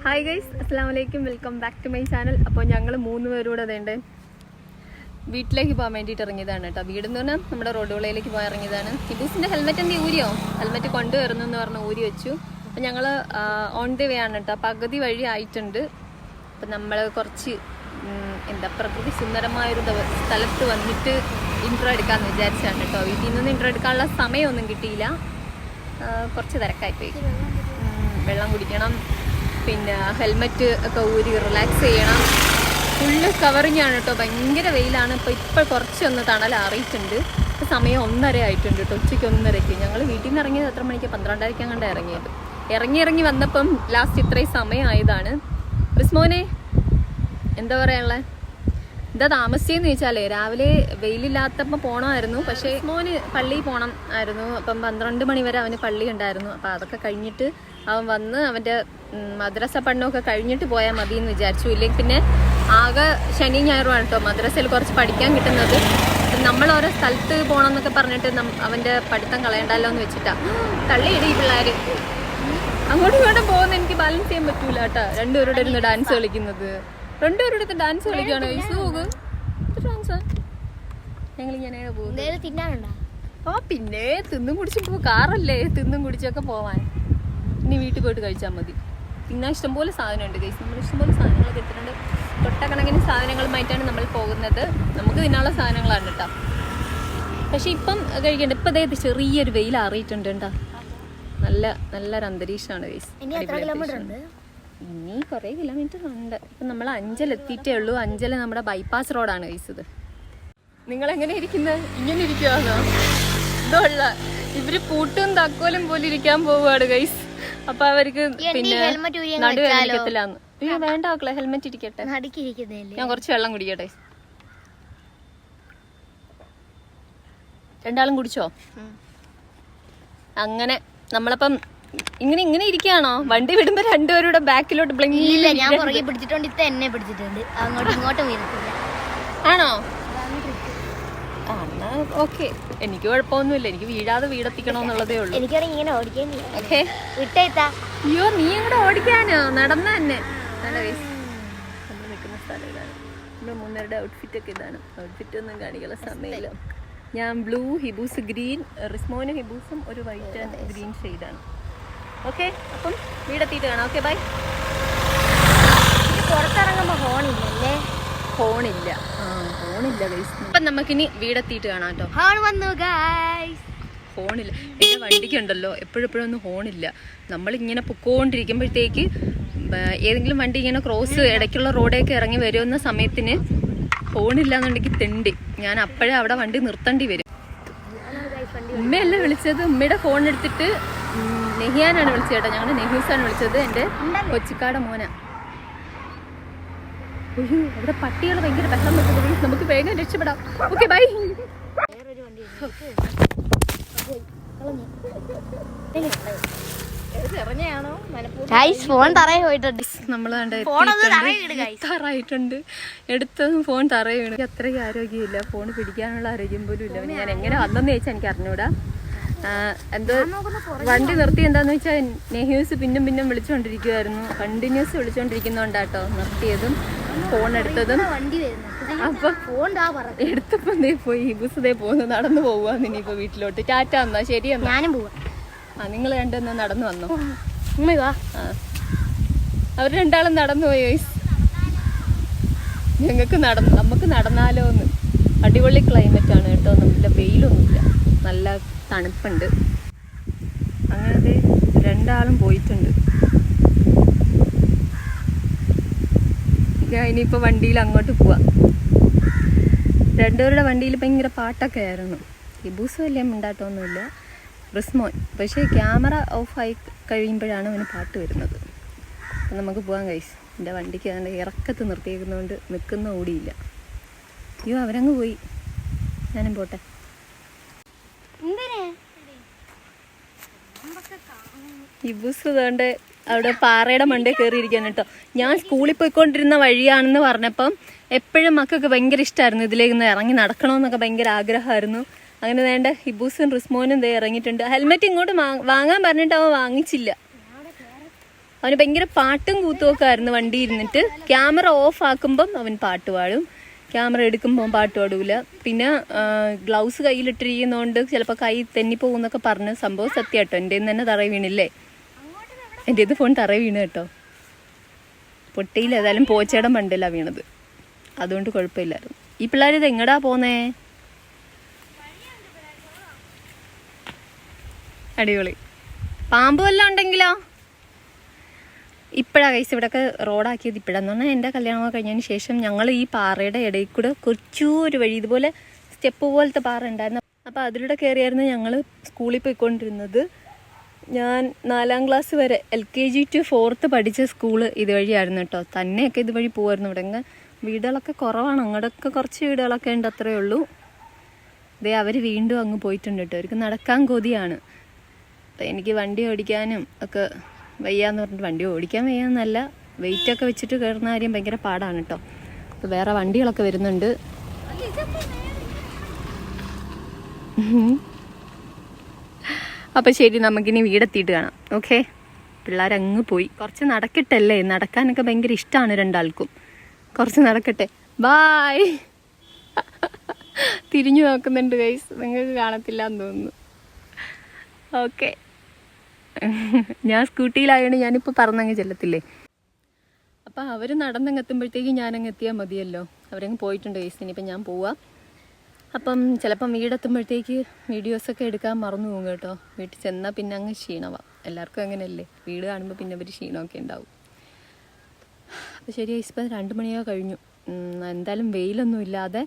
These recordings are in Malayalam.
ഹായ് ഗൈസ്, അസ്സലാമു അലൈക്കും. Welcome back to my channel. അപ്പോൾ ഞങ്ങൾ 3 പേരൂടെ അതേണ്ട വീട്ടിലേക്ക് പോകാൻ വേണ്ടിയിട്ട് ഇറങ്ങിയതാണ് കേട്ടോ. വീടെന്ന് പറഞ്ഞാൽ നമ്മുടെ റോഡുകളയിലേക്ക് പോയി ഇറങ്ങിയതാണ്. ഹിബൂസിൻ്റെ ഹെൽമെറ്റ് എന്ത് ഊരിയോ? ഹെൽമെറ്റ് കൊണ്ടുവരുന്നു എന്ന് പറഞ്ഞ് ഊരി വെച്ചു. അപ്പോൾ ഞങ്ങൾ ഓൺ ദി വേ ആണ് കേട്ടോ. പകുതി വഴി ആയിട്ടുണ്ട്. അപ്പം നമ്മൾ കുറച്ച് പ്രകൃതി സുന്ദരമായൊരു സ്ഥലത്ത് വന്നിട്ട് ഇൻട്രോ എടുക്കാമെന്ന് വിചാരിച്ചാണ് കേട്ടോ. വീട്ടിൽ നിന്ന് ഇൻട്രോ എടുക്കാനുള്ള സമയമൊന്നും കിട്ടിയില്ല, കുറച്ച് തിരക്കായിപ്പോയി. വെള്ളം കുടിക്കണം, പിന്നെ ഹെൽമെറ്റ് ഒക്കെ ഊരി റിലാക്സ് ചെയ്യണം. ഫുള്ള് കവറിങ് ആണ് കേട്ടോ. ഭയങ്കര വെയിലാണ്. ഇപ്പോൾ കുറച്ചൊന്ന് തണലാറിയിട്ടുണ്ട്. ഇപ്പോൾ സമയം 1:30 ആയിട്ടുണ്ട് കേട്ടോ. ഉച്ചയ്ക്ക് 1:30. ഞങ്ങൾ വീട്ടിൽ നിന്ന് ഇറങ്ങിയത് എത്ര മണിക്ക്? 12:30 കണ്ട് ഇറങ്ങിയത്. ഇറങ്ങി വന്നപ്പം ലാസ്റ്റ് ഇത്രയും സമയമായതാണ്. റിസ്മോനെ എന്താ പറയാനുള്ളത്? എന്താ താമസിച്ചെന്ന് ചോദിച്ചാലേ, രാവിലെ വെയിലില്ലാത്തപ്പോൾ പോകണമായിരുന്നു. പക്ഷേ മോന് പള്ളിയിൽ പോകണം ആയിരുന്നു. അപ്പം 12 മണി വരെ അവന് പള്ളി ഉണ്ടായിരുന്നു. അപ്പം അതൊക്കെ കഴിഞ്ഞിട്ട് അവൻ വന്ന് അവൻ്റെ മദ്രസ പഠനമൊക്കെ കഴിഞ്ഞിട്ട് പോയാൽ മതി എന്ന് വിചാരിച്ചു. ഇല്ലെങ്കിൽ പിന്നെ ആകെ ശനി ഞായറുമാണ് കേട്ടോ മദ്രസയിൽ കുറച്ച് പഠിക്കാൻ കിട്ടുന്നത്. നമ്മൾ ഓരോ സ്ഥലത്ത് പോകണം എന്നൊക്കെ പറഞ്ഞിട്ട് അവൻ്റെ പഠിത്തം കളയണ്ടല്ലോ എന്ന് വെച്ചിട്ടാ തള്ളിയിടി പിള്ളേർ. അങ്ങോട്ടും ഇങ്ങോട്ടും പോകുന്ന എനിക്ക് ബാലൻസ് ചെയ്യാൻ പറ്റൂല കേട്ടോ. രണ്ടുപേരുടെ ഇരുന്ന് ഡാൻസ് കളിക്കുന്നത്, രണ്ടുപേരുടെ ഡാൻസ് കളിക്കുകയാണ്. ഡാൻസാ ഞങ്ങളിങ്ങനെ പോകുന്നത്. പിന്നെ തിന്നും കുടിച്ചും പോകും. കാറല്ലേ, തിന്നും കുടിച്ചൊക്കെ പോവാൻ. ഇനി വീട്ടിൽ പോയിട്ട് കഴിച്ചാൽ മതി. പിന്നെ ഇഷ്ടംപോലെ സാധനമുണ്ട് ഗൈസ്. നമ്മൾ ഇഷ്ടംപോലെ സാധനങ്ങളൊക്കെ എടുത്തിട്ടുണ്ട്. തൊട്ടക്കണക്കിന് സാധനങ്ങളുമായിട്ടാണ് നമ്മൾ പോകുന്നത്. നമുക്ക് തിന്നാനുള്ള സാധനങ്ങളാണ് കേട്ടോ. പക്ഷെ ഇപ്പം കഴിക്കണ്ട. ഇപ്പം അതായത് ചെറിയൊരു വെയിൽ അറിയിട്ടുണ്ട് കേട്ടോ. നല്ലൊരു അന്തരീക്ഷമാണ് ഗൈസ്. ഇനി കുറേ കിലോമീറ്റർ ഉണ്ട്. ഇപ്പം നമ്മൾ അഞ്ചൽ എത്തിയിട്ടേ ഉള്ളൂ. അഞ്ചൽ നമ്മുടെ ബൈപ്പാസ് റോഡാണ് ഗൈസ്. ഇത് നിങ്ങളെങ്ങനെ ഇരിക്കുന്നത്? ഇങ്ങനെ ഇരിക്കുവാണോ? ഇതുള്ള ഇവര് പൂട്ടും തക്കോലും പോലെ ഇരിക്കാൻ പോവുകയാണ് ഗൈസ്. അപ്പൊ അവർക്ക് പിന്നെ നടുവേദനിക്കത്തില്ലാന്ന്. അയ്യോ വേണ്ട മക്കളെ, ഹെൽമെറ്റ് ഇരിക്കട്ടെ. ഞാൻ കുറച്ച് വെള്ളം കുടിക്കട്ടെ. രണ്ടാളും കുടിച്ചോ? അങ്ങനെ നമ്മളപ്പം ഇങ്ങനെ ഇരിക്കുകയാണോ? വണ്ടി വിടുമ്പോ രണ്ടുപേരുടെ ബാക്കിലോട്ട് ആണോ? ഓക്കെ, എനിക്ക് കുഴപ്പമൊന്നുമില്ല. എനിക്ക് വീഴാതെ വീടെത്തിക്കണോന്നുള്ളതേ ഉള്ളൂ. അയ്യോ നീ അങ്ങോട്ട് ഓടിക്കാനോ? നടന്ന തന്നെ. നല്ല വയസ്സ് നമ്മൾ നിൽക്കുന്ന സ്ഥലം ഇതാണ്. നമ്മുടെ 3 പേരുടെ ഔട്ട്ഫിറ്റ് ഒക്കെ ഇതാണ്. ഔട്ട്ഫിറ്റ് ഒന്നും കാണിക്കുന്ന സമയമില്ല. ഞാൻ ബ്ലൂ, ഹിബൂസ് ഗ്രീൻ, റിസ്മോനും ഹിബൂസും ഒരു വൈറ്റ് ആൻഡ് ഗ്രീൻ ഷെയ്ഡാണ്. ഓക്കെ, അപ്പം വീടെത്തിയിട്ട് കാണാം. Okay bye. പുറത്തിറങ്ങുമ്പോ ഫോണില്ലല്ലേ? ഫോണില്ല ഗൈസ്. അപ്പം നമുക്കിനി വീടെത്തിയിട്ട് കാണാം കേട്ടോ. ഫോണില്ല. എൻ്റെ വണ്ടിക്കുണ്ടല്ലോ എപ്പോഴൊന്നും ഹോണില്ല. നമ്മളിങ്ങനെ പൊക്കോണ്ടിരിക്കുമ്പോഴത്തേക്ക് ഏതെങ്കിലും വണ്ടി ഇങ്ങനെ ക്രോസ് ഇടയ്ക്കുള്ള റോഡേക്ക് ഇറങ്ങി വരുന്ന സമയത്തിന് ഫോണില്ല എന്നുണ്ടെങ്കിൽ തെണ്ടി ഞാൻ അപ്പോഴേ അവിടെ വണ്ടി നിർത്തേണ്ടി വരും. ഉമ്മയല്ല വിളിച്ചത്. ഉമ്മയുടെ ഫോൺ എടുത്തിട്ട് നെഹിയാനാണ് വിളിച്ചത് കേട്ടോ. ഞങ്ങളുടെ നെഹൂസാണ് വിളിച്ചത്. എൻ്റെ കൊച്ചിക്കാട് മോന. അയ്യോ അവിടെ പട്ടികൾ ഭയങ്കര ബഹളം വെക്കുന്നത്. നമുക്ക് വേഗം രക്ഷപ്പെടാം. Okay bye. ഫോൺ തറയിൽ പോയിട്ടുണ്ട്. നമ്മൾ തറായിട്ടുണ്ട്. എടുത്തതും ഫോൺ തറയിൽ വീണു. അത്രയ്ക്ക് ആരോഗ്യമില്ല. ഫോൺ പിടിക്കാനുള്ള ആരോഗ്യം പോലും ഇല്ല. ഞാൻ എങ്ങനെ വന്നെന്ന് ചോദിച്ചാൽ എനിക്ക് അറിഞ്ഞൂടാ. എന്തോ വണ്ടി നിർത്തി എന്താന്ന് വെച്ചാൽ നെഹ്യൂസ് പിന്നും വിളിച്ചുകൊണ്ടിരിക്കുവായിരുന്നു. Continuous വിളിച്ചുകൊണ്ടിരിക്കുന്നോണ്ടാട്ടോ നിർത്തിയതും phone എടുത്തതും. അപ്പൊ എടുത്തപ്പോ പോയി ഹിബൂസ് പോകുന്നു. നടന്നു പോവാന്ന്. ഇനിയിപ്പോ വീട്ടിലോട്ട്. ടാറ്റ എന്നാ. ശരി എന്നാ. ഞാനും പോവാ. നിങ്ങൾ രണ്ടെന്നാ നടന്നു വന്നോ? അവർ രണ്ടാളും നടന്നു പോയി. നമുക്ക് നടന്നാലോ എന്ന്. അടിപൊളി ക്ലൈമറ്റ് ആണ് കേട്ടോ. നല്ല വെയിലൊന്നുമില്ല, നല്ല തണുപ്പുണ്ട്. അങ്ങനത്തെ രണ്ടാളും പോയിട്ടുണ്ട്. ഞാൻ ഇനിയിപ്പോൾ വണ്ടിയിൽ അങ്ങോട്ട് പോവാം. രണ്ടുപേരുടെ വണ്ടിയിൽ ഭയങ്കര പാട്ടൊക്കെ ആയിരുന്നു. ഹിബൂസ് വലിയ മിണ്ടാട്ടമൊന്നുമില്ല. റിസ്മോൻ പക്ഷേ ക്യാമറ ഓഫായി കഴിയുമ്പോഴാണ് അവന് പാട്ട് വരുന്നത്. അപ്പം നമുക്ക് പോകാൻ ഗൈസ്. എൻ്റെ വണ്ടിക്ക് അതിൻ്റെ ഇറക്കത്ത് നിർത്തിയേക്കുന്നതുകൊണ്ട് നിൽക്കുന്ന ഓടിയില്ല. അയ്യോ അവരങ്ങ് പോയി. ഞാനും പോട്ടെ. ഹിബൂസ് അതുകൊണ്ട് അവിടെ പാറയുടെ മണ്ടേ കയറിയിരിക്കാൻ കേട്ടോ. ഞാൻ സ്കൂളിൽ പോയിക്കൊണ്ടിരുന്ന വഴിയാണെന്ന് പറഞ്ഞപ്പം എപ്പോഴും മക്കൾക്ക് ഭയങ്കര ഇഷ്ടമായിരുന്നു ഇതിലേക്ക് ഇറങ്ങി നടക്കണമെന്നൊക്കെ ഭയങ്കര ആഗ്രഹമായിരുന്നു. അങ്ങനെ വേണ്ട ഹിബൂസും റിസ്മോനും ഇറങ്ങിയിട്ടുണ്ട്. ഹെൽമെറ്റ് ഇങ്ങോട്ട് വാങ്ങാൻ പറഞ്ഞിട്ട് അവൻ വാങ്ങിച്ചില്ല. അവന് ഭയങ്കര പാട്ടും കൂത്തുമൊക്കെ ആയിരുന്നു വണ്ടി ഇരുന്നിട്ട്. ക്യാമറ ഓഫ് ആക്കുമ്പം അവൻ പാട്ട് പാടും, ക്യാമറ എടുക്കുമ്പോൾ പാട്ട് പാടൂല. പിന്നെ ഗ്ലൗസ് കയ്യിലിട്ടിരിക്കുന്നതുകൊണ്ട് ചിലപ്പോൾ കൈ തെന്നിപ്പോകുന്നൊക്കെ പറഞ്ഞ് സംഭവം സത്യം കേട്ടോ. എൻ്റെ തന്നെ തറ വീണില്ലേ, എൻ്റെ ഇത് ഫോൺ തറ വീണ് കേട്ടോ. പൊട്ടിയിൽ ഏതായാലും പോച്ചയുടെ മണ്ടയിലാണ് വീണത്, അതുകൊണ്ട് കുഴപ്പമില്ലായിരുന്നു. ഈ പിള്ളേർ ഇത് എങ്ങടാ പോന്നേ? അടിപൊളി. പാമ്പ് വല്ലതും ഉണ്ടെങ്കിലോ? ഇപ്പോഴാണ് കൈസ് ഇവിടെയൊക്കെ റോഡാക്കിയത്. ഇപ്പോഴെന്ന് പറഞ്ഞാൽ എൻ്റെ കല്യാണം കഴിഞ്ഞതിന് ശേഷം ഞങ്ങൾ ഈ പാറയുടെ ഇടയിൽ കൂടെ കുറച്ചൊരു വഴി, ഇതുപോലെ സ്റ്റെപ്പ് പോലത്തെ പാറ ഉണ്ടായിരുന്നു. അപ്പോൾ അതിലൂടെ കയറിയായിരുന്നു ഞങ്ങൾ സ്കൂളിൽ പോയിക്കൊണ്ടിരുന്നത്. ഞാൻ 4ാം ക്ലാസ് വരെ LKG to 4th പഠിച്ച സ്കൂള് ഇതുവഴിയായിരുന്നു കേട്ടോ. തന്നെയൊക്കെ ഇതുവഴി പോകുമായിരുന്നു. ഇവിടെ വീടുകളൊക്കെ കുറവാണ്, അങ്ങോട്ടൊക്കെ കുറച്ച് വീടുകളൊക്കെ ഉണ്ട്, അത്രയേ ഉള്ളൂ. ഇതേ അവർ വീണ്ടും അങ്ങ് പോയിട്ടുണ്ട് കേട്ടോ. അവർക്ക് നടക്കാൻ കൊതിയാണ്. അപ്പം എനിക്ക് വണ്ടി ഓടിക്കാനും ഒക്കെ വയ്യാന്ന് പറഞ്ഞിട്ട്, വണ്ടി ഓടിക്കാൻ വയ്യാന്നല്ല, വെയിറ്റൊക്കെ വെച്ചിട്ട് കയറുന്ന കാര്യം ഭയങ്കര പാടാണ് കേട്ടോ. അപ്പോൾ വേറെ വണ്ടികളൊക്കെ വരുന്നുണ്ട്. അപ്പം ശരി, നമുക്കിനി വീടെത്തിയിട്ട് കാണാം. ഓക്കെ, പിള്ളേരങ്ങ് പോയി. കുറച്ച് നടക്കട്ടല്ലേ, നടക്കാനൊക്കെ ഭയങ്കര ഇഷ്ടമാണ് രണ്ടാൾക്കും. കുറച്ച് നടക്കട്ടെ. ബായ്. തിരിഞ്ഞു നോക്കുന്നുണ്ട് ഗൈസ്, നിങ്ങൾക്ക് കാണത്തില്ല എന്ന് തോന്നുന്നു. ഓക്കെ, ഞാൻ സ്കൂട്ടിയിലായതുകൊണ്ട് ഞാനിപ്പോൾ പറന്നങ്ങ് ചെല്ലത്തില്ലേ. അപ്പം അവർ നടന്നങ്ങ് എത്തുമ്പോഴത്തേക്ക് ഞാനങ്ങ് എത്തിയാൽ മതിയല്ലോ. അവരങ്ങ് പോയിട്ടുണ്ട് ഗൈസ്. ഇനിയിപ്പം ഞാൻ പോവാം. അപ്പം ചിലപ്പം വീടെത്തുമ്പോഴത്തേക്ക് വീഡിയോസൊക്കെ എടുക്കാൻ മറന്നു പോകും കേട്ടോ. വീട്ടിൽ ചെന്നാൽ പിന്നെ അങ്ങ് ക്ഷീണമാണ്. എല്ലാവർക്കും അങ്ങനെയല്ലേ, വീട് കാണുമ്പോൾ പിന്നെ ഒരു ക്ഷീണമൊക്കെ ഉണ്ടാവും. അപ്പോൾ ശരി ഗൈസ്, ഇപ്പം 2 മണിയൊക്കെ കഴിഞ്ഞു. എന്തായാലും വെയിലൊന്നും ഇല്ലാതെ,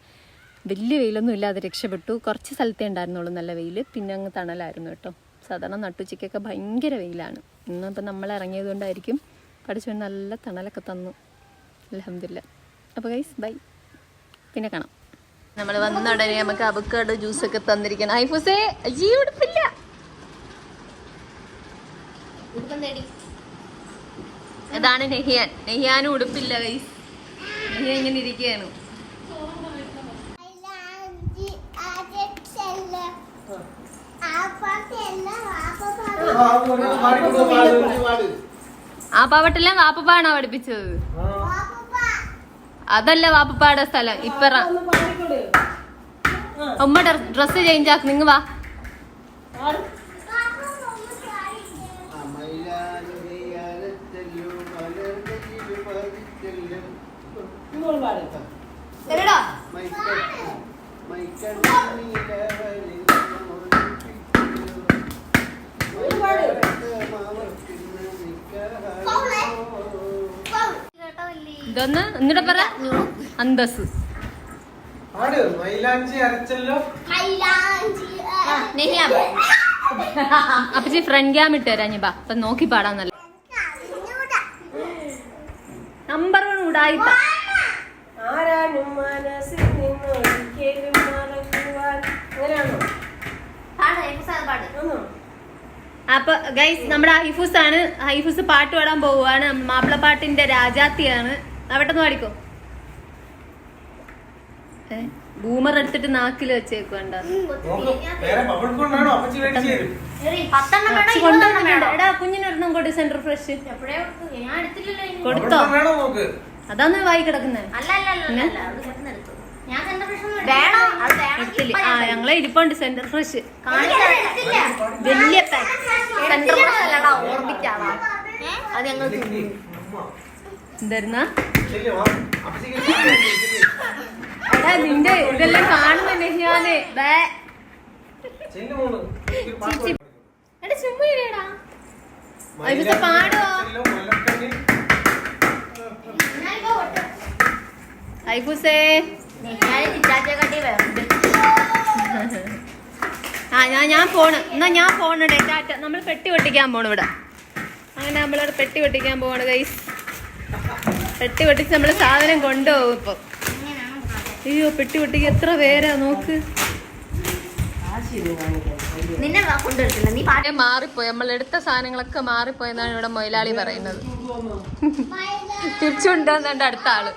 വലിയ വെയിലൊന്നും ഇല്ലാതെ രക്ഷപ്പെട്ടു. കുറച്ച് സ്ഥലത്തേ ഉണ്ടായിരുന്നുള്ളൂ നല്ല വെയിൽ, പിന്നെ അങ്ങ് തണലായിരുന്നു കേട്ടോ. സാധാരണ നട്ടുച്ചയ്ക്കൊക്കെ ഭയങ്കര വെയിലാണ്. ഇന്നിപ്പോൾ നമ്മൾ ഇറങ്ങിയത് കൊണ്ടായിരിക്കും പഠിച്ചുകൊണ്ട് നല്ല തണലൊക്കെ തന്നു, അൽഹംദുലില്ലാ. അപ്പോൾ ഗൈസ് ബൈ, പിന്നെ കാണാം. നമ്മൾ വന്ന ഉടനെ നമുക്ക് അവക്കാഡോ ജ്യൂസൊക്കെ തന്നിരിക്കണം. ഹൈഫൂസേ, അയ്യേ ഉടുപ്പില്ല. ഇതാണ് നെഹിയാൻ. നെഹിയാനും ഉടുപ്പില്ല ഗൈസ്. നെഹിയാൻ ഇങ്ങനെ ഇരിക്കുകയാണ്. ആ പാവട്ടെല്ലാം വാപ്പപ്പാണോ പഠിപ്പിച്ചത്? അതല്ല വാപ്പപ്പാടെ സ്ഥലം. ഇപ്പറ ഉമ്മ ഡ്രസ് ചേഞ്ച് ആക്ക്. നിങ്ങ വാ. ഇതൊന്ന് എന്നിട്ട് പറ. അന്തസ് അപ്പച്ചി ഫ്രണ്ട് ക്യാം ഇട്ട് തരാ. ഞാൻ അപ്പൊ നോക്കി പാടാന്നല്ല. നമ്പർ 1 ഉടായിപ്പ. അപ്പൊ ഗൈസ്, നമ്മുടെ ഹൈഫൂസ് ആണ്. ഹൈഫൂസ് പാട്ട് പാടാൻ പോവുകയാണ്. മാപ്പിളപ്പാട്ടിന്റെ രാജാത്തിയാണ്. അവിടെന്ന് പാടിക്കോ. ബൂമർ എടുത്തിട്ട് നാക്കിൽ വെച്ചേക്കണ്ട. എടാ കുഞ്ഞിനൊരെണ്ണം കൊടു. സെന്റർ ഫ്രഷ് കൊടുത്തോ? അതാന്ന് വായി കിടക്കുന്നത്. ആ ഞങ്ങളെ ഇരിപ്പുണ്ട് സെന്റർ ഫ്രഷ്. വലിയ എന്തായിരുന്ന എടാ നിന്റെ ഇതെല്ലാം കാണുന്ന നെഹിയാനെ. എടാ ചുമ്മാ പാടോ. ഹൈഫൂസേ, ഞാൻ പോണ്. എന്നാ ഞാൻ പോണേ. ടാറ്റ. നമ്മൾ പെട്ടി പൊട്ടിക്കാൻ പോണു ഇവിടെ. അങ്ങനെ നമ്മളവിടെ പെട്ടി പൊട്ടിക്കാൻ പോവാണ് ഗൈസ്. പെട്ടി പൊട്ടിച്ച് നമ്മള് സാധനം കൊണ്ടുപോകും ഇപ്പൊ. അയ്യോ, പെട്ടി പൊട്ടിക്ക് എത്ര പേരാ നോക്ക്. മാറിപ്പോയി, നമ്മൾ എടുത്ത സാധനങ്ങളൊക്കെ മാറിപ്പോയെന്നാണ് ഇവിടെ മൊയിലാളി പറയുന്നത്. തിരിച്ചുകൊണ്ടുവന്നുണ്ട് അടുത്ത ആള്.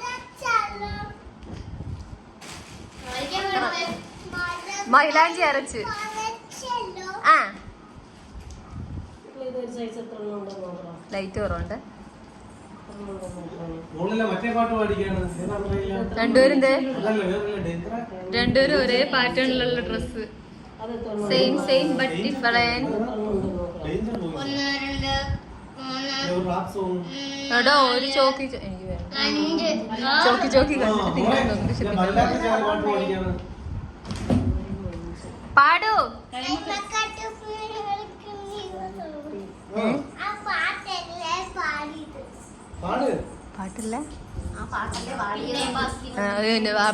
മൈലാഞ്ചി അരച്ച്. ആ ലൈറ്റ് കുറവുണ്ട്. രണ്ടുപേരും ഒരേ പാറ്റേണിലുള്ള dress, same same but different. എടോ ഒരു ചോക്കി എനിക്ക് വേണം. ചോക്കി ചോക്കി കണ്ടിട്ട് തിന്നാൻ പാടൂ. പാട്ടില്ല ആ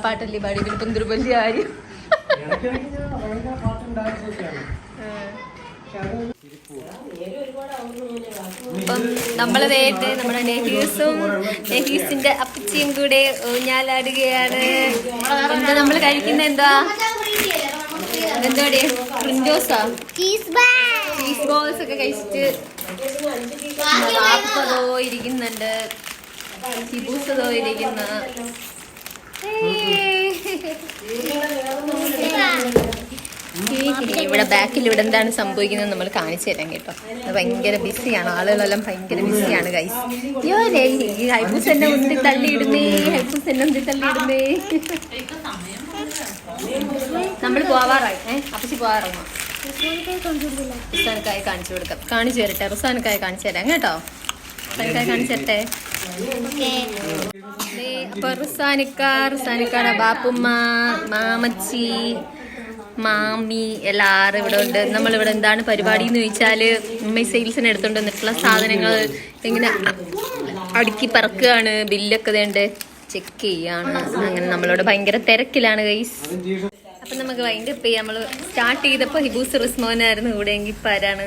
പാട്ടല്ലേ പാടി. പിന്നെ എന്തൊരു വലിയ കാര്യം. അപ്പം നമ്മള് നേരത്തെ നമ്മുടെ നെഹീസിന്റെ അപ്പച്ചിയും കൂടെ ഊഞ്ഞാലാടുകയാണ്. എന്താ നമ്മള് കഴിക്കുന്ന എന്താ എന്താടി പ്രിന്റോസാ ചീസ് ബോൾസ് ഒക്കെ കഴിച്ചിട്ട് വാപ്പതോ ഇരിക്കുന്നുണ്ട്, ഹിബൂസതോ ഇരിക്കുന്ന. ഇവിടെ ബാക്കിൽ ഇവിടെ എന്താണ് സംഭവിക്കുന്നത് നമ്മൾ കാണിച്ചു തരാം കേട്ടോ. അത് ഭയങ്കര ബിസിയാണ്, ആളുകളെല്ലാം ഭയങ്കര ബിസിയാണ് ഗൈസ്. അയ്യോ ഹൈബൂസ് എന്നെ ഉന്തി തള്ളിയിടുന്നേ, ഹൈബൂസ് എന്നെ ഉന്തി തള്ളിയിടുന്നേ. നമ്മൾ പോവാറായി. അപ്പച്ചി പോവാറങ്ങോ. റുസാനക്കായി കാണിച്ചു കൊടുക്കാം. കാണിച്ചു തരട്ടെ, റുസാനക്കായി കാണിച്ചു തരാം കേട്ടോ. റുസാനക്കായി കാണിച്ചു തരട്ടെ. അപ്പൊ റുസാനിക്കാടെ ബാപ്പുമ്മ, മാമച്ചി, മാമി എല്ലാവരും ഇവിടെ ഉണ്ട്. നമ്മളിവിടെ എന്താണ് പരിപാടി എന്ന് ചോദിച്ചാല് ഉമ്മ സെയിൽസിന് എടുത്തോണ്ട് വന്നിട്ടുള്ള സാധനങ്ങൾ ഇങ്ങനെ അടുക്കി പറക്കുകയാണ്. ബില്ലൊക്കെ വേണ്ട ചെക്ക് ചെയ്യാണ്. അങ്ങനെ നമ്മളിവിടെ ഭയങ്കര തിരക്കിലാണ് ഗൈസ്. അപ്പൊ നമുക്ക് ഭയങ്കര നമ്മള് സ്റ്റാർട്ട് ചെയ്തപ്പോ ഹിബൂസ് റിസ്മോനായിരുന്നു. ഇവിടെ എങ്കിൽ ഇപ്പൊ ആരാണ്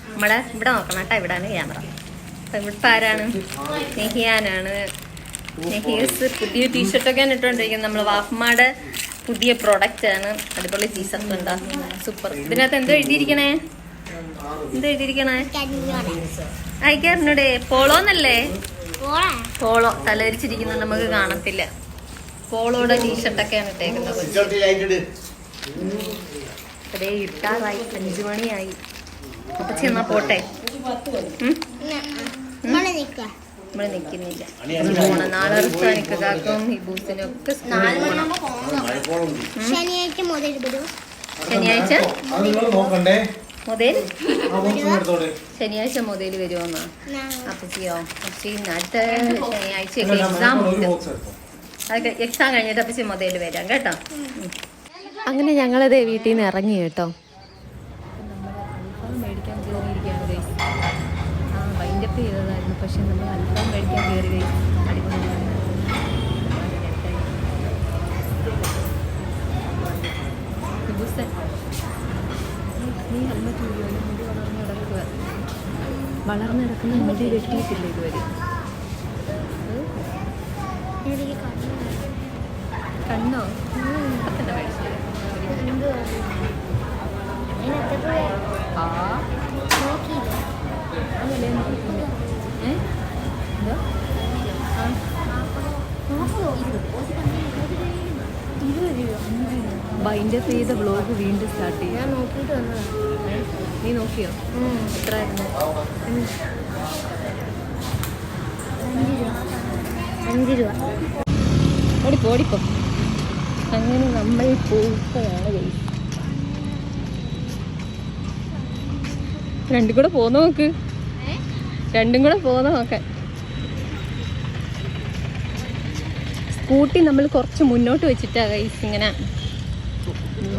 നമ്മുടെ ഇവിടെ നോക്കണം കേട്ടോ. ഇവിടാണ് ക്യാമറ. അപ്പൊ ഇവിടെ ഇപ്പൊ ആരാണ്? നെഹിയാനാണ്. നെഹീസ് പുതിയ ടീഷർട്ടൊക്കെയാണ് ഇട്ടുകൊണ്ടിരിക്കുന്നത്. നമ്മള് വാഫ്മാടെ പുതിയ പ്രോഡക്റ്റ് ആണ്. അതുപോലെ ടീഷർട്ട് ഉണ്ടാ സൂപ്പർ. ഇതിനകത്ത് എന്തോ എഴുതിയിരിക്കണേ? എന്തോ എഴുതിയിരിക്കണേ അയക്കാറിനൂടെ? പോളോന്നല്ലേ? പോളോ തലരിച്ചിരിക്കുന്നത് നമുക്ക് കാണത്തില്ല. പോളോയുടെ ടീഷർട്ടൊക്കെയാണ് ഇട്ടേക്കുന്നത്. അതേ ഇട്ടാറായി, 5 മണിയായി. അപ്പൊ ചെന്നാ പോട്ടെ. നമ്മള് നിക്കുന്നില്ല, പോണം. നാളെ റുസാനിക്കാക്കും ഹിബൂസിനും ഒക്കെ ശനിയാഴ്ച മുതൽ ശനിയാഴ്ച മുതൽ വരുമോന്നാ അപ്പച്ചിയോ? അപ്പച്ചി അടുത്ത ശനിയാഴ്ച എക്സാം ഉണ്ട്. അതൊക്കെ എക്സാം കഴിഞ്ഞിട്ട് അപ്പച്ചി മുതൽ വരാം കേട്ടോ. അങ്ങനെ ഞങ്ങളതേ വീട്ടിൽ നിന്ന് ഇറങ്ങി കേട്ടോ. മേടിക്കാൻ കയറിയിരിക്കുകയാണ്. വൈൻഡപ്പ് ചെയ്തതായിരുന്നു, പക്ഷെ നമ്മൾ അൽഫാം കഴിക്കാൻ കയറി. അടിപൊളിയാണ്. നീ ഹെൽമെറ്റ് മുടി വളർന്നു കിടക്കുന്ന മുടി വെട്ടിയിട്ടില്ല ഇതുവരെ. കണ്ണോ? തന്നെ മേടിച്ചു. ബൈൻഡപ്പ് ചെയ്ത വ്ലോഗ് വീണ്ടും സ്റ്റാർട്ട് ചെയ്യും. ഞാൻ നോക്കിയിട്ട് വന്നതാണ്. നീ നോക്കിയോ? എത്രയായിരുന്നു? 5 രൂപ. ഓടിപ്പോ. അങ്ങനെ നമ്മൾ പോവുകയാണ് ഗൈസ്. രണ്ടും കൂടെ പോന്ന് നോക്ക്. നോക്കാൻ. സ്കൂട്ടി നമ്മൾ കുറച്ച് മുന്നോട്ട് വെച്ചിട്ടാണ് ഗൈസ് ഇങ്ങനെ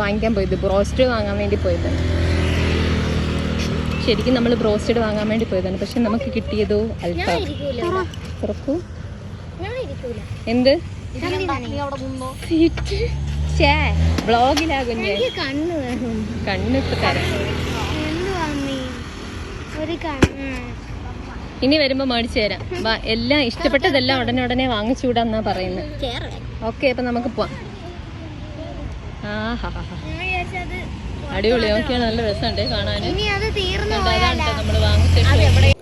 വാങ്ങിക്കാൻ പോയത്. ബ്രോസ്റ്റഡ് വാങ്ങാൻ വേണ്ടി പോയതാണ്. ശരിക്കും നമ്മൾ ബ്രോസ്റ്റഡ് വാങ്ങാൻ വേണ്ടി പോയതാണ്. പക്ഷെ നമുക്ക് കിട്ടിയതോ അൽഫാം. തുറക്കൂ. എന്ത് ബ്ലോഗിലാകും ഞാൻ. കണ്ണിട്ട് തരാം. ഇനി വരുമ്പോ മേടിച്ചു തരാം. എല്ലാം ഇഷ്ടപ്പെട്ടതെല്ലാം ഉടനെ വാങ്ങിച്ചുകൂടാന്നാ പറയുന്നത്. ഓക്കെ, അപ്പൊ നമുക്ക് പോവാം. അടിപൊളി. നോക്കിയാണ് നല്ല രസമുണ്ട് കാണാന്. അതാണ് നമ്മള് വാങ്ങിച്ചിട്ട്.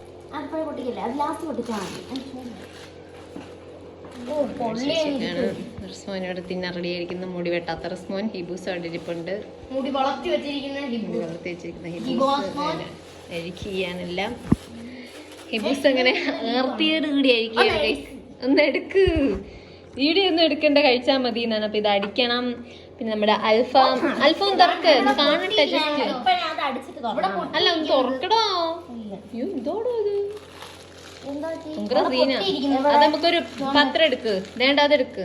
റിസ്മോനോട് തിന്നാൻ റെഡി ആയിരിക്കുന്നു. മുടി വെട്ടാത്ത റിസ്മോൻ. ഹിബൂസ് അവിടെ ഇരിപ്പുണ്ട്. മുടി വളർത്തി വെച്ചിരിക്കുന്ന ഹിബൂസ്. എഡിറ്റ് ചെയ്യാനെല്ലാം ഹിബൂസ് അങ്ങനെ ഏർത്തിയോട് കൂടി ആയിരിക്കും ഗൈസ്. ഒന്ന് എടുക്ക്, വീഡിയോ ഒന്നും എടുക്കണ്ട, കഴിച്ചാൽ മതി എന്നാണ്. അപ്പൊ ഇത് അടിക്കണം. പിന്നെ നമ്മുടെ അൽഫാം തുറക്ക് കാണട്ടെ ജസ്റ്റ്. അല്ല ഒന്ന് തുറക്കടോ. ഇതോടോ ഇത് സീന. അത് നമുക്കൊരു പത്രം എടുക്ക്, വേണ്ട അതെടുക്ക്.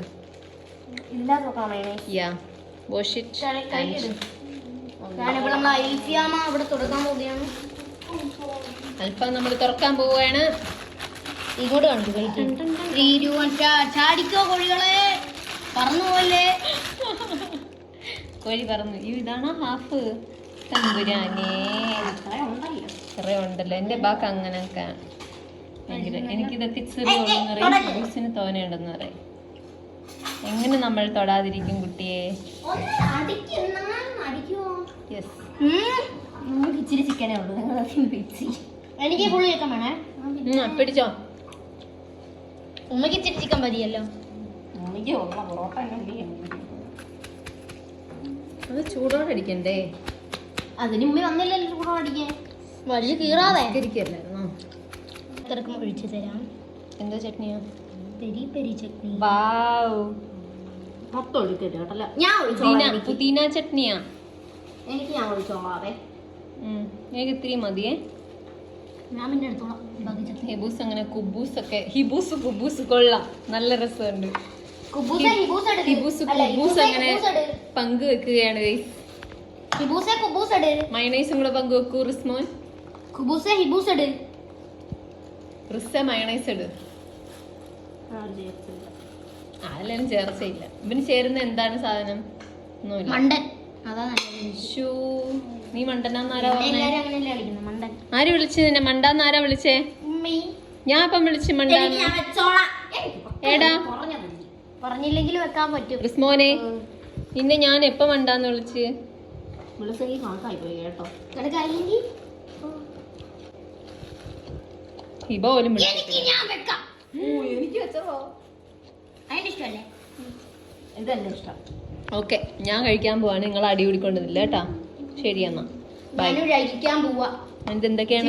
യാ വാഷ് ഇറ്റ്. അൽഫാം നമ്മൾ തുറക്കാൻ പോവുകയാണ്. ഇങ്ങോട്ട് ചാടിക്കോ കോഴികളെ, പറന്നു പോലെ. കോഴി പറന്നു. ഇതാണോ ഹാഫ്? തമ്പുരാനേ, കുറെ ഉണ്ടല്ലോ. എന്റെ ബാക്ക് അങ്ങനെയൊക്കെ എനിക്കിതൊക്കെ ചെറിയ തോനെയുണ്ടെന്ന് പറയും. എങ്ങനെ നമ്മൾ തൊടാതിരിക്കും കുട്ടിയെ? ഇച്ചിരി ചിക്കനേ ഉള്ളൂ, എനിക്ക് ഫുള്ള് ചിക്കൻ വേണേ. പിടിച്ചോ. ഉമ്മക്ക് ഇച്ചിരി ചിക്കൻ മതിയല്ലോ. അത് ചൂടോടെ അടിക്കണ്ടേ? അതിന് ഉമ്മ വന്നില്ലല്ലോ ചൂടോടെ അടിക്കാൻ. വലിയ കീറാതെ ഇരിക്കല്ലായിരുന്നോ? ഒഴിച്ചു തരാം. എന്തോ ചട്നിയോ? Peri peri chutney. പുതിന ചട്നിയാ. എനിക്ക് ഞാൻ ഒഴിച്ചോളാവേ. എനിക്ക് ഇത്തിരി മതിയേ. ഞാൻ പിന്നെ എടുത്തോളാം. ഹിബൂസ് അങ്ങനെ കുബൂസ് കൊള്ളാം, നല്ല രസമുണ്ട്. ഹിബൂസ് അങ്ങനെ പങ്കുവെക്കുകയാണ് ഗൈസ്. മയണൈസും കൂടെ പങ്കുവെക്കൂ റിസ്മോൻ. റിസ മയണൈസ് ഇട്. ആരെല്ലാം ചേർച്ചയില്ല. ഇവന് ചേരുന്ന എന്താണ് സാധനം? നീ മണ്ടനാന്നാരാ പറഞ്ഞേ? ആര് വിളിച്ചു നിന്നെ മണ്ടാന്നാരാ വിളിച്ചേ? ഞാൻ ഇപ്പം വിളിച്ചു മണ്ടാന്ന്. ഏടാ പറഞ്ഞില്ലെങ്കിൽ വെക്കാൻ പറ്റും. റിസ്മോനെ, നിന്നെ ഞാൻ എപ്പ മണ്ടാന്ന് വിളിച്ച്? ഹിബ പോലും ഓക്കെ. ഞാൻ കഴിക്കാൻ പോവാണ്. നിങ്ങൾ അടി കൂടിക്കൊണ്ടതില്ല കേട്ടാ. ശരി എന്നാ ബൈ. എന്തൊക്കെയാണ്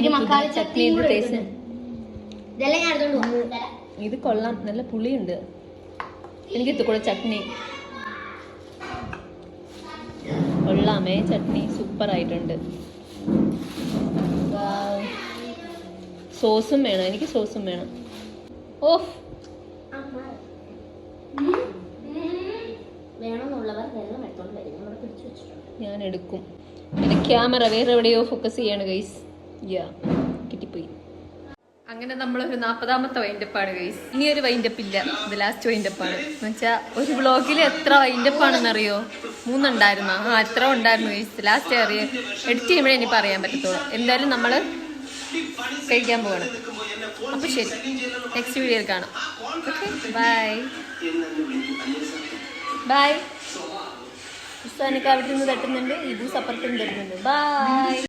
ഇത്? കൊള്ളാം, നല്ല പുളിയുണ്ട്. എനിക്ക് കൂടെ ചട്നി കൊള്ളാമേ. ചട്നി സൂപ്പർ ആയിട്ടുണ്ട്. സോസും വേണം, എനിക്ക് സോസും വേണം. ഓഫ്, ഞാൻ എടുക്കും. എന്റെ ക്യാമറ വേറെ എവിടെയോ ഫോക്കസ് ചെയ്യാണ് ഗൈസ്. കിട്ടിപ്പോയി. അങ്ങനെ നമ്മളൊരു 40ാമത്തെ വൈൻഡപ്പാണ് ഗൈസ്. ഇനി ഒരു വൈൻഡപ്പ് ഇല്ല, ഇത് ലാസ്റ്റ് വൈൻഡപ്പാണ്. എന്ന് വെച്ചാൽ ഒരു വ്ളോഗിൽ എത്ര വൈൻഡപ്പാണെന്ന് അറിയോ? 3 ഉണ്ടായിരുന്നു. എത്ര ഉണ്ടായിരുന്നു ഗൈസ്? ലാസ്റ്റ് അറിയാം, എഡിറ്റ് ചെയ്യുമ്പോഴേ ഇനി പറയാൻ പറ്റത്തുള്ളൂ. എന്തായാലും നമ്മൾ കഴിക്കാൻ പോവാണ്. അപ്പൊ ശരി, നെക്സ്റ്റ് വീഡിയോയിൽ കാണാം. Okay, bye bye. ഉസ്താനൊക്കെ അവിടെ നിന്ന് തട്ടുന്നുണ്ട്, ഈ ബൂസ് അപ്പുറത്തും തരുന്നുണ്ട്. ബൈ.